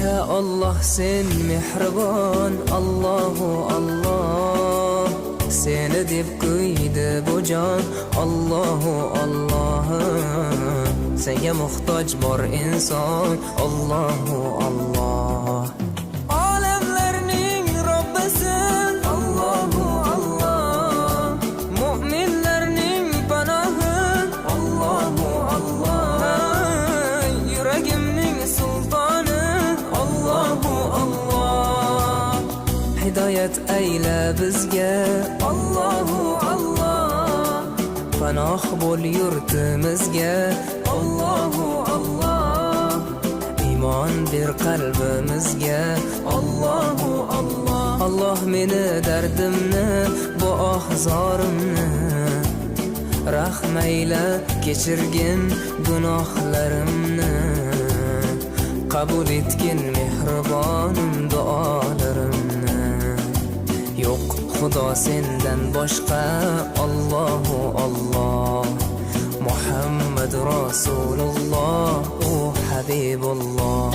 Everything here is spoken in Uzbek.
Ya Allah sen mehribon, Allahu Allah. Seni deb kuydi bu jon, Allahu Allah. Senga muhtoj bor inson, Allahu Allah. Olamlarning Robbisin, Allahu Allah. Mu'minlarning panohi, Allahu Allah. Yuragimning sultoni, Allahu Allah. Hidoyat ayla bizga, Allahu Allah. Panoh bo'l yurtimizga, Allahu Allah. Iymon ber qalbimizga, Allahu Allah. Allah meni dardimni, bu ohzorimni rahmayla kechirgin gunohlarimni. Qabul etgin mehribonim duolarimni. Yo'q Xudo sendan boshqa, Allahu Allah. Muhammad Rasululloh, u Habibulloh.